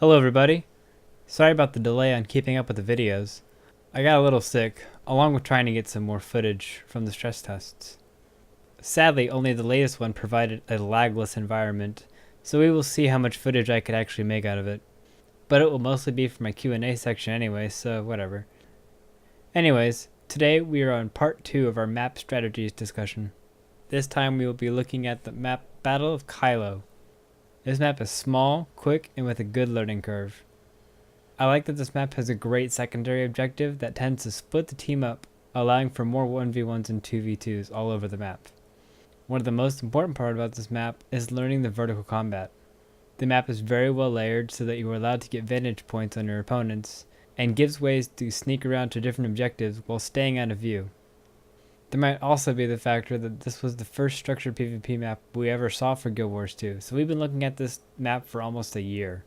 Hello everybody. Sorry about the delay on keeping up with the videos. I got a little sick, along with trying to get some more footage from the stress tests. Sadly, only the latest one provided a lagless environment, so we will see how much footage I could actually make out of it. But it will mostly be for my Q&A section anyway, so whatever. Anyways, today we are on part 2 of our map strategies discussion. This time we will be looking at the map Battle of Kyhlo. This map is small, quick, and with a good learning curve. I like that this map has a great secondary objective that tends to split the team up, allowing for more 1v1s and 2v2s all over the map. One of the most important part about this map is learning the vertical combat. The map is very well layered so that you are allowed to get vantage points on your opponents, and gives ways to sneak around to different objectives while staying out of view. There might also be the factor that this was the first structured PvP map we ever saw for Guild Wars 2, so we've been looking at this map for almost a year.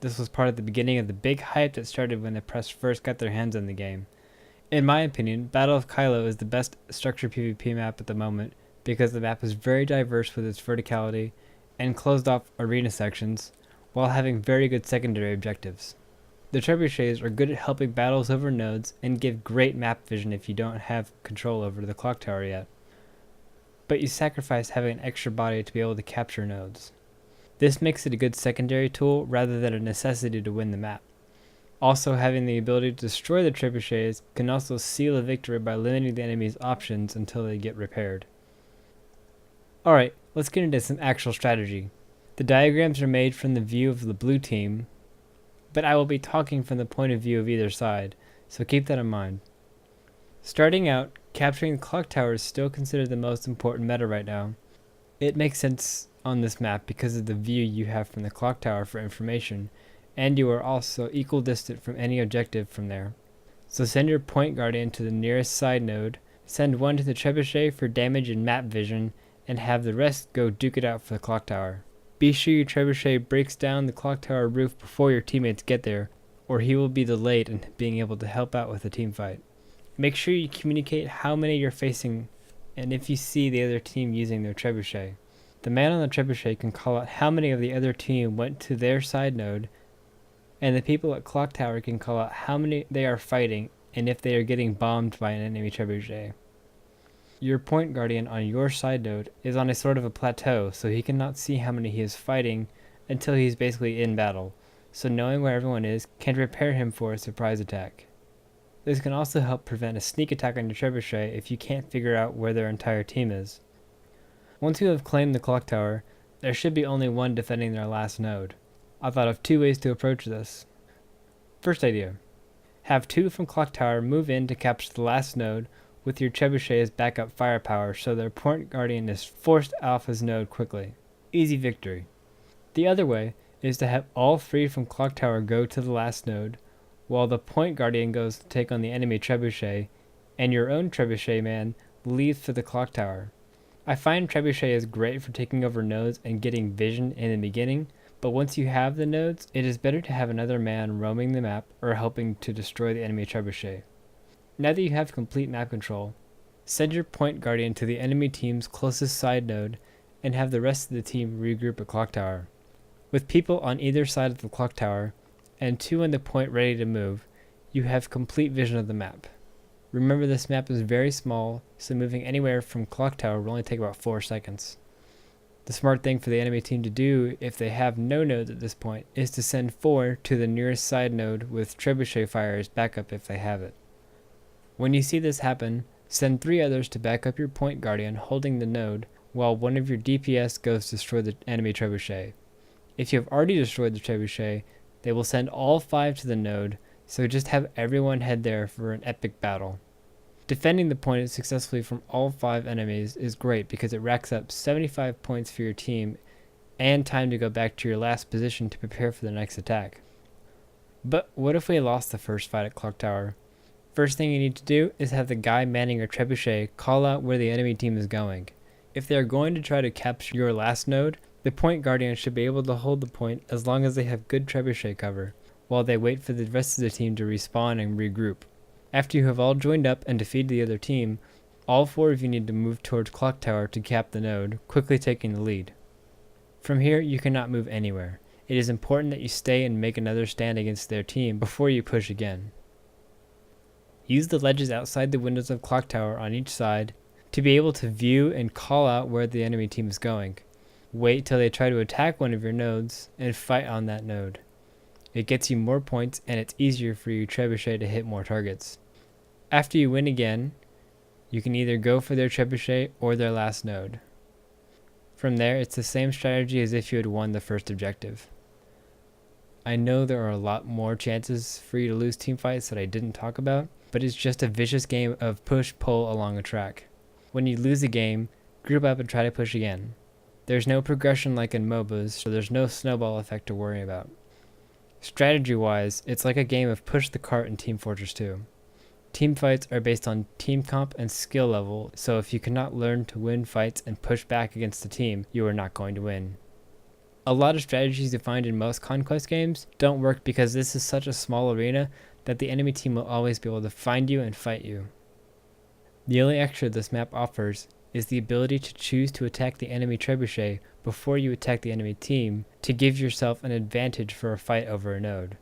This was part of the beginning of the big hype that started when the press first got their hands on the game. In my opinion, Battle of Kyhlo is the best structured PvP map at the moment because the map is very diverse with its verticality and closed off arena sections, while having very good secondary objectives. The trebuchets are good at helping battles over nodes and give great map vision if you don't have control over the clock tower yet. But you sacrifice having an extra body to be able to capture nodes. This makes it a good secondary tool rather than a necessity to win the map. Also, having the ability to destroy the trebuchets can also seal a victory by limiting the enemy's options until they get repaired. Alright, let's get into some actual strategy. The diagrams are made from the view of the blue team, but I will be talking from the point of view of either side, so keep that in mind. Starting out, capturing the clock tower is still considered the most important meta right now. It makes sense on this map because of the view you have from the clock tower for information, and you are also equal distant from any objective from there. So send your point guardian to the nearest side node, send one to the trebuchet for damage and map vision, and have the rest go duke it out for the clock tower. Be sure your trebuchet breaks down the clock tower roof before your teammates get there, or he will be delayed in being able to help out with the team fight. Make sure you communicate how many you're facing and if you see the other team using their trebuchet. The man on the trebuchet can call out how many of the other team went to their side node, and the people at clock tower can call out how many they are fighting and if they are getting bombed by an enemy trebuchet. Your point guardian on your side node is on a sort of a plateau, so he cannot see how many he is fighting until he's basically in battle, so knowing where everyone is can prepare him for a surprise attack. This can also help prevent a sneak attack on your trebuchet if you can't figure out where their entire team is. Once you have claimed the clock tower, there should be only one defending their last node. I thought of 2 ways to approach this. First idea. Have 2 from clock tower move in to capture the last node with your trebuchet as backup firepower so their point guardian is forced off his node quickly. Easy victory. The other way is to have all 3 from clock tower go to the last node, while the point guardian goes to take on the enemy trebuchet, and your own trebuchet man leaves for the clock tower. I find trebuchet is great for taking over nodes and getting vision in the beginning, but once you have the nodes, it is better to have another man roaming the map or helping to destroy the enemy trebuchet. Now that you have complete map control, send your point guardian to the enemy team's closest side node and have the rest of the team regroup at clock tower. With people on either side of the clock tower and 2 on the point ready to move, you have complete vision of the map. Remember, this map is very small, so moving anywhere from clock tower will only take about 4 seconds. The smart thing for the enemy team to do if they have no nodes at this point is to send 4 to the nearest side node with trebuchet fire as backup if they have it. When you see this happen, send 3 others to back up your point guardian holding the node while one of your DPS goes to destroy the enemy trebuchet. If you have already destroyed the trebuchet, they will send all 5 to the node, so just have everyone head there for an epic battle. Defending the point successfully from all 5 enemies is great because it racks up 75 points for your team and time to go back to your last position to prepare for the next attack. But what if we lost the first fight at clock tower? First thing you need to do is have the guy manning your trebuchet call out where the enemy team is going. If they are going to try to capture your last node, the point guardian should be able to hold the point as long as they have good trebuchet cover, while they wait for the rest of the team to respawn and regroup. After you have all joined up and defeated the other team, all 4 of you need to move towards clock tower to cap the node, quickly taking the lead. From here, you cannot move anywhere. it is important that you stay and make another stand against their team before you push again. Use the ledges outside the windows of Clock Tower on each side to be able to view and call out where the enemy team is going. Wait till they try to attack one of your nodes and fight on that node. It gets you more points and it's easier for your trebuchet to hit more targets. After you win again, you can either go for their trebuchet or their last node. From there, it's the same strategy as if you had won the first objective. I know there are a lot more chances for you to lose teamfights that I didn't talk about, but it's just a vicious game of push-pull along a track. When you lose a game, group up and try to push again. There's no progression like in MOBAs, so there's no snowball effect to worry about. Strategy-wise, it's like a game of push the cart in Team Fortress 2. Teamfights are based on team comp and skill level, so if you cannot learn to win fights and push back against the team, you are not going to win. A lot of strategies you find in most Conquest games don't work because this is such a small arena that the enemy team will always be able to find you and fight you. The only extra this map offers is the ability to choose to attack the enemy trebuchet before you attack the enemy team to give yourself an advantage for a fight over a node.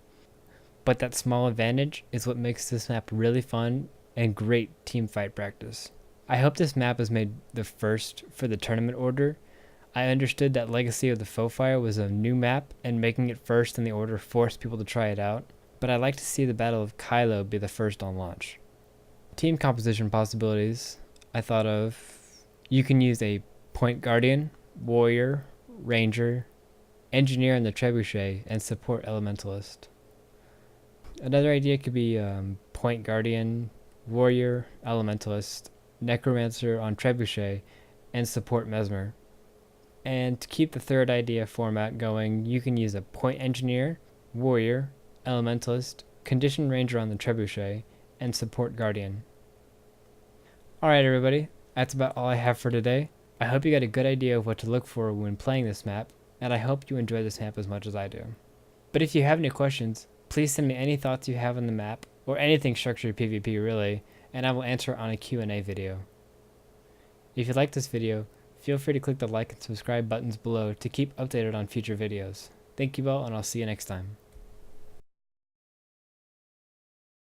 But that small advantage is what makes this map really fun and great team fight practice. I hope this map is made the first for the tournament order. I understood that Legacy of the Foefire was a new map and making it first in the order forced people to try it out, but I'd like to see the Battle of Kyhlo be the first on launch. Team composition possibilities I thought of: you can use a Point Guardian, Warrior, Ranger, Engineer in the Trebuchet, and Support Elementalist. Another idea could be Point Guardian, Warrior, Elementalist, Necromancer on Trebuchet, and Support Mesmer. And to keep the third idea format going, you can use a Point Engineer, Warrior, Elementalist, Condition Ranger on the Trebuchet, and Support Guardian. Alright everybody, that's about all I have for today. I hope you got a good idea of what to look for when playing this map, and I hope you enjoy this map as much as I do. But if you have any questions, please send me any thoughts you have on the map, or anything structured PvP really, and I will answer it on a Q&A video. If you like this video, feel free to click the like and subscribe buttons below to keep updated on future videos. Thank you all, and I'll see you next time.